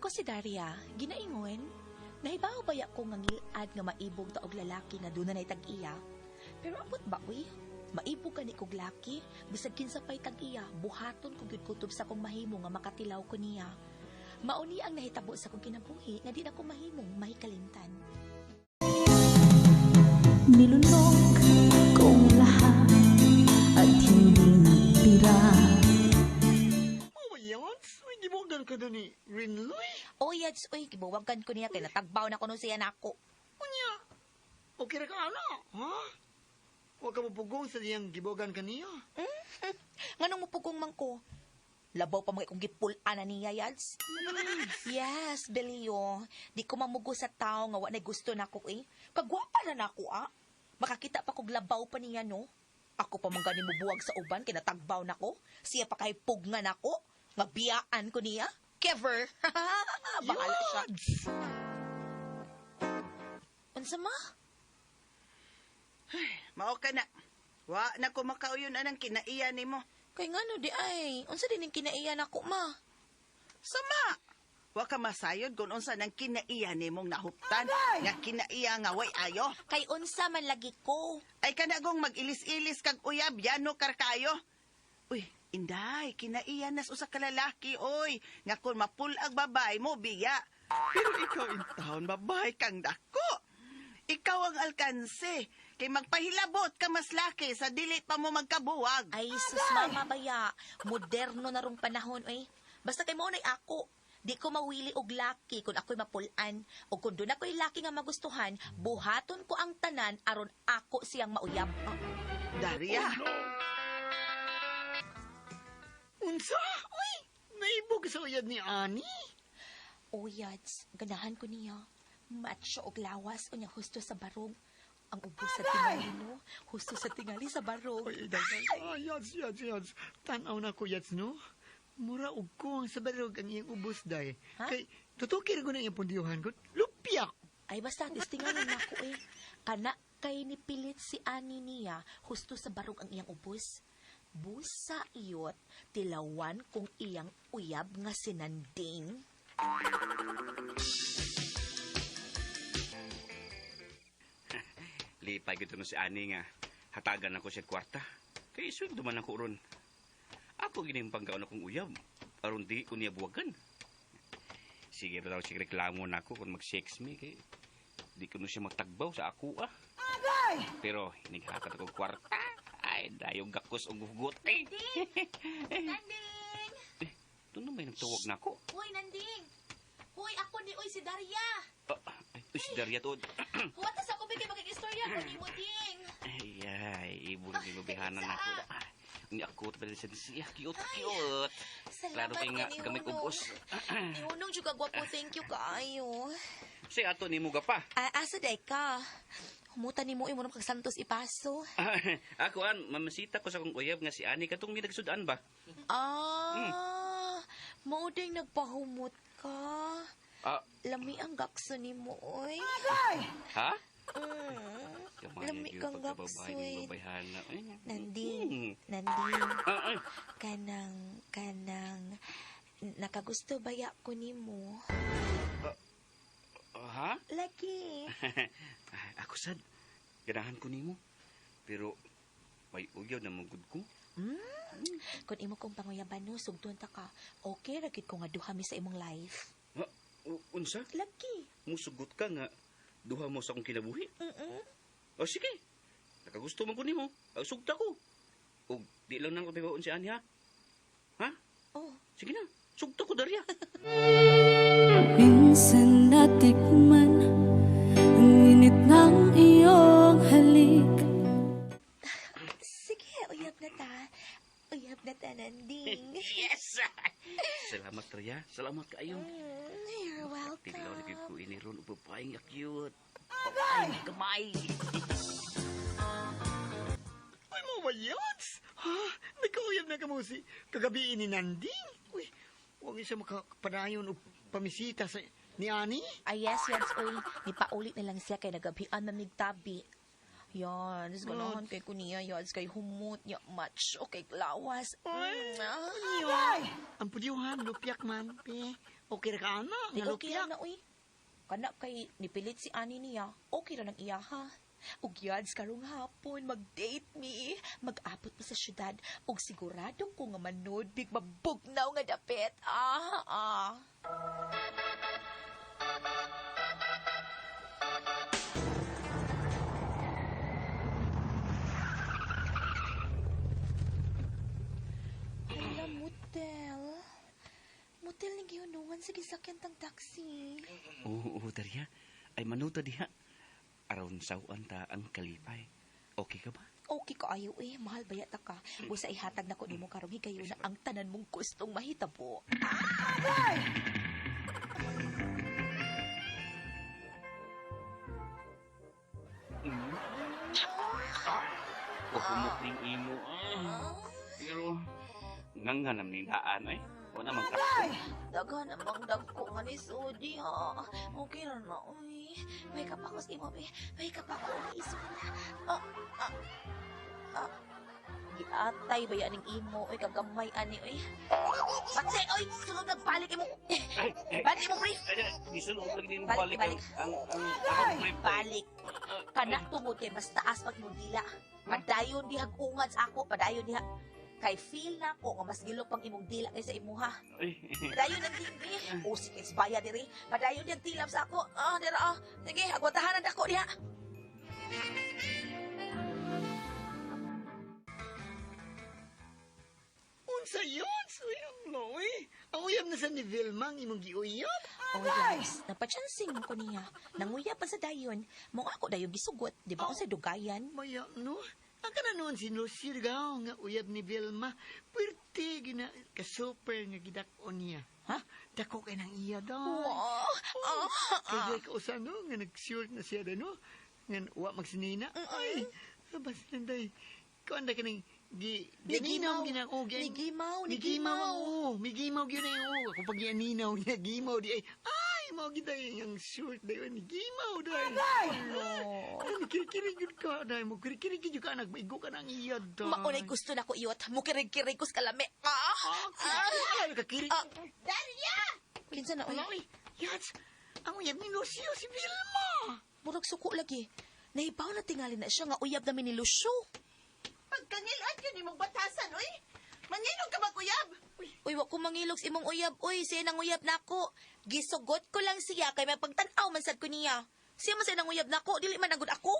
Ako si Daria, ginaingon. Nahibaw ba ko nga ngilad nga maibog ta og lalaki nga doon na tag-iya? Pero abot ba, uy? Maibog ka ni kog laki, bisag kinsa pa'y tag-iya, buhaton kog yun kutob sa kong mahimo nga makatilaw ko niya. Mauni ang nahitabo sa kong kinabuhi nga di na ko mahimong mahikalimtan. Nilunok kong lahat at hindi nagtira. Oh, Yans, may gibugan ka na ni Rinloy. O yads, uy, gibuwagan ko niya kay natagbaw na ko nung siya nako. Unya, okay ra ka ana, ha? Huwag ka mapugong sa diyang gibugan ka niya. Nganong mupugong man ko? Labaw pa mga kong gipulan na niya, yads. Yes, Belio. Di ko mamugo sa tao nga wanay gusto na ko eh. Kagwapa na nako Makakita pa kog labaw pa niya, no? Ako pa man gani mo buwag sa uban, kinatagbaw na ko. Siya pa kay pugna na ko. Nga biyaan ko niya. Kever. Bahala siya. Unsa ma? Mao ka na. Wa na ko makauyon anang kinaiya nimo. Kay ngano di ay. Unsa din ang kinaiya nako, ma? Sama. Wa ka masayod kung unsa nang kinaiya nimong nahuptan. Nga kinaiya nga way ayo. Kay unsa man lagi ko. Ay kanagong mag-ilis-ilis kag uyab yano karkayo. Uy, inday, kinaiya nas usa ka lalaki oy. Nga kung mapulag babay mo biya. Pero ikaw in town babay kang dako. Ikaw ang alkanse. Kay magpahilabot ka mas laki sa dili pa mo magkabuwag. Ay, sus, mama baya. Moderno na rong panahon, eh. Basta kay mo ako. Di ko mawili og laki kung ako'y mapulan. O kung doon ako'y laki nga magustuhan, buhaton ko ang tanan aron ako siyang mauyab. Daria. Unsa? Uy, naibog sa uyad ni Ani. O, yads, ganahan ko niya. Macho og lawas o niya husto sa barog. Ang ubos sa tingali, no? Husto sa tingali sa barog. Ay, dagan. Yats. Tanaw na ko, Yats, no? Mura og ko ang sa barog ang iyang ubos, day. Ha? Kay, tutukir ko na iyang pundiyuhan ko. Lupyak! Ay, basta, tistingalan ako eh. Kana kay nipilit si Ani niya, husto sa barog ang iyang ubos. Busa iyot, tilawan kung iyang uyab nga sinanding. Lipay gito no si Ani nga. Hatagan ako siya kwarta. Kaya sweldo man ako ron. Ako gining panggaon akong uyab. Aron di ko niya buwagan. Sige ba daw siya reklamo na ako kung mag-sex me. Kaya di ko na siya magtagbaw sa ako Agay! Pero hinighakat akong kwarta. Ay, dayong gakos o gugot eh. Nanding! Ito na may nagtawag na ako. Hoy, Nanding! Hoy, ako ni Uy, si Daria! Ay, si Daria to. Huwatas ako bigay makikistorya ko ni mo, Ding! Ay, ibo na bibihanan na ako. Ni ako tapos siya. Cute. Klaro kayo nga gamay ubos. Ihunong juga gwapo, thank you kaayo. Si ato ni mo pa. Asa day ka? Humutan ni mo imo kag Santos ipaso. Ako mamasita ko sa kong uyab nga si Ani katong mi nagsudaan ba? Mao ding nagpahumot ka. Lami ang gakso ni mo, oy. Ha? Lami kang gaksoy. Nanding. Ay. Kanang, nakagusto baya ko ni mo. Ha? Lagi. Ako sad, ganahan ko nimo. Pero may ugyaw na magud ko. Kung imo kong panguyaban no, sugdon ta ka. Okay, ragid ko nga duha mi sa imong life. Unsa? Lagi. Musugot ka nga duha mo sa akong kinabuhi. O sige. Nakagusto man ko nimo. Sugta ko. O di lang nang kabibaon si Ani ha? Ha? Oh. Sige na. Sugta ko, Daria. Minsan natikman ang init ng iyong halik. Sige, uyab na ta. Uyab na ta, Nanding. Yes! Salamat, Daria. Salamat kayo. You're welcome. Tiglaw na ko ini ron upapayang cute. Ay, kamay. Ay, mo ba, Yats? Ha? Nagkauyab na ka mo si kagabi ni Nanding? Uy, huwag siya makapadayon o pamisita sa ni Ani? Ay, yes, uy. Nipaulit na lang siya kay nagabian mamigtabi. Yan, ganahan kay kuniya, yads kay humot, ya match, o kay lawas. Ay! Ang pudyuhan, lupyak man, pe. Okay ra ka, ana? Di Nga okay lupya. ra na, uy. Kana kay nipilit si ani niya, okay ra nang iya, ha? Ug yads karong hapon, mag-date me. Mag-abot pa sa syudad. Ug siguradong ko nga manood, big mabugnaw nga dapit. Hala, motel. Motel ni gihunungan sa gisakyan tang taxi. Oo, Darya. Ay manuta diha. Aron sawan ta ang kalipay. Okay ka ba? Okay ka ayo eh, mahal ba yata ka? Busa ihatag na ko nimo karong higayon na ang tanan mong gustong mahitabo. Kukumot ning imo. Pero, nganghanam ni daan ay. Wala mang kapit. Daghan namang dagko nga ni Sudi ha. Okay ra na uy. May kapakos imo be. May kapako ni Sudi. Giatay ba yan ng imo oy kagamay ani oy. Patse oy, sulod nagbalik imo. Balik imo brief. Gisulod lagi din Balik, balik balik. ang Balik. Kana tungod kay mas taas pag mo dila. Padayon dihag ungad sa ako, padayon diha. Kay feel na ko nga mas gilok pang imong dila kaysa imuha. Ay, Padayon ang tingbi. O sige, spaya diri. Padayon diyang tilap sa ako. Dira Sige, agwatahanan ako diha. Unsa yun? Suyang no, eh. Ang uyab na sa ni Vilma, ang imong giuyab. Oh yes, napachansing ko niya. Nanguya pa sa dayon. Mo ako dayon gisugot, di ba? Sa dugayan. Maya, no? Ang ka na noon si Lucy Rigaw, nga uyab ni Vilma. Pwerte, gina, ka-super nga gidakon niya. Ha? Dako kay nang iya daw. Wow. Kaya ka usano, nga nag-short na siya no? Nga uwa magsinina. Ay, abas nanday. Kung anda ka nang Nigimaw. ginako. Nigimaw. Migimaw gyud na yung ako pag yaninaw niya, gimaw di ay. Ay, mo kita yung short na yun, gimaw dahil. Ay, kiri-kiri gyud ka dahil mo, kiri-kiri gyud ka, nagmaigo ka ng iyad dahil. Maunay gusto na ko iyot. Mukirig-kirig ko sa kalami. Ay, kakiri. Kinsa na, uy? Ay, yats, ang uyab ni Lucio, si Vilma. Murag suko lagi. Nahibaw na tingali na siya nga uyab namin ni Lucio. Pagkangilan yun imong batasan, uy. Mangilog ka mag-uyab. Uy, wa ko mangilog sa imong uyab. Uy, siya nang uyab na ako. Gisugot ko lang siya kay may pagtanaw man sad ko niya. Siya man siya nang uyab na ako. Dili man agud ako.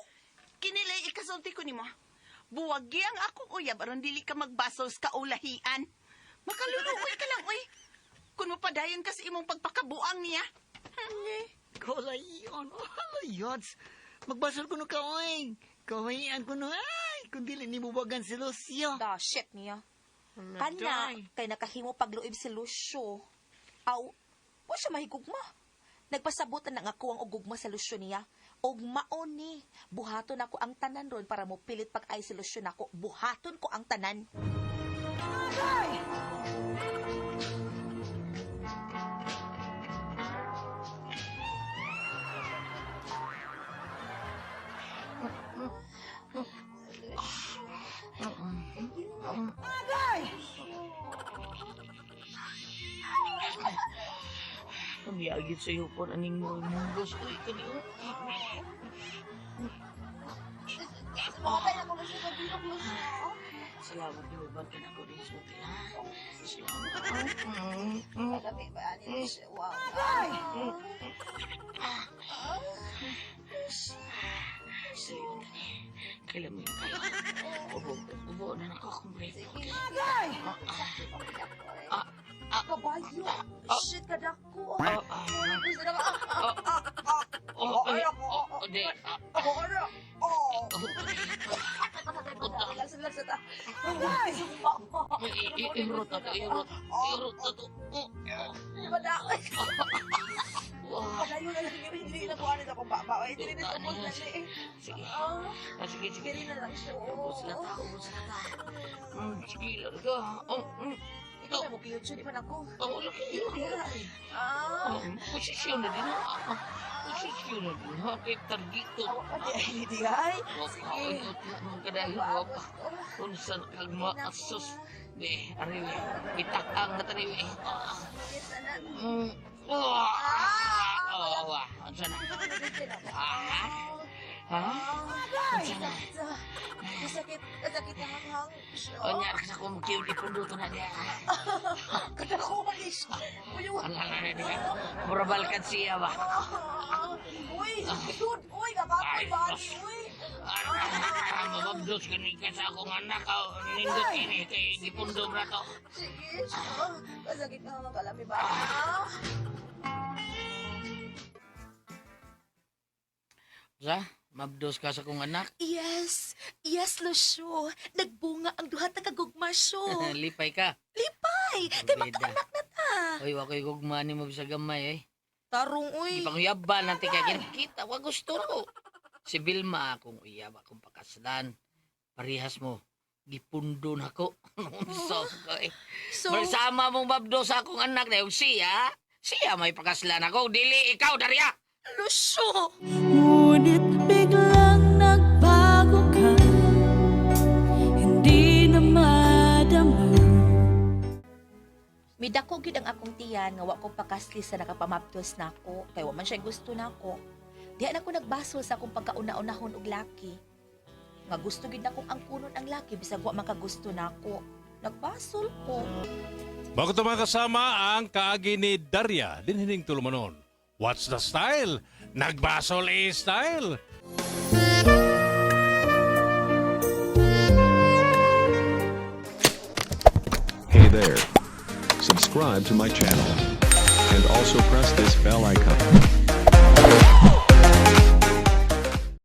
Kinilay ikasulti ko nimo. Buwagi ang akong uyab aron dili ka magbasos ka ulahian. Makaluluoy ka lang, uy. Kung mapadayon ka sa imong pagpakabuang niya. Kolay yun. Oh, yats. Magbasol ko no kaoy. Kawayan ko no. Ay, kung dili ni buwagan si Lucio. Da, shit niya. Kana, kay nakahimo pagluib si Lucio. Aw, wa siya mahigugma. Nagpasabutan na nga ako ang ugugma sa Lucio niya. Og maon ni, buhaton ako ang tanan ron para mo pilit pag ay si Lucio nako. Buhaton ko ang tanan. Ang yagit sa'yo po naning mo mundos ko kanina. Salamat niyo ba ko rin sa tila. Salamat. Kailan mo yung kayo? Ubo na nakakomplete. Kabayo! Shit, kadako! Hindi. Irot na to. Irot na to. Padayon na lang yun, hindi na kuhanin ako baba. Hindi na tapos na siya eh. Sige. Sige. Hindi na lang siya. Ubus na ta. Sige, larga. Ikaw mo cute, di man ako. Laki yun. Posisyon na din. Sige na din, ha? Kay targito. Di ay. Sige. Ang kadayo, wapa. Unsan kag maasos. Be, ariwe. Itakang na tariwe. Unsan na? Ha? Unsan na? Sakit ang hanghang. O niya, sa kumkiw di punduto na niya. Kadako malis. Ala na niya. Murabalkan siya ba? Uy, dude, uy, kakapal ba ni, uy. Mababdos ka ni ka sa akong anak. Nindot ini kay gipundong na to. Sige, kasakit na mga kalami ba? Sa? Mabdos ka sa akong anak? Yes, Lucio. Nagbunga ang duhat na kagugmasyo. Lipay ka. Lipay, kay Bida. magkaanak na ta. Oy, wakoy gugma ni mo sa gamay eh. Tarong, uy. Di pang uyaban natin kaya kinakita. Wa gusto ko. Si Vilma akong uyab akong pakasdan. Parihas mo. Gipundo na ko. Unsa ko eh. So, Bersama mong babdo sa akong anak na yung siya. Siya may pakaslan ako. Dili ikaw, Daria. Lucio. Ngunit biglang nagbago ka, hindi na madama. Midako gid ang akong tiyan nga wa ko pakasli sa nakapamaptos nako kay wa man siya gusto nako. Diha na ko nagbasol sa akong pagkauna-unahon og laki. Nga gusto gid akong angkunon ang laki bisag wa makagusto nako. Nagbasol ko. Bago ito mga kasama ang kaagi ni Daria din hining tulumanon. What's the style? Nagbasol style. Hey there. Subscribe to my channel. And also press this bell icon.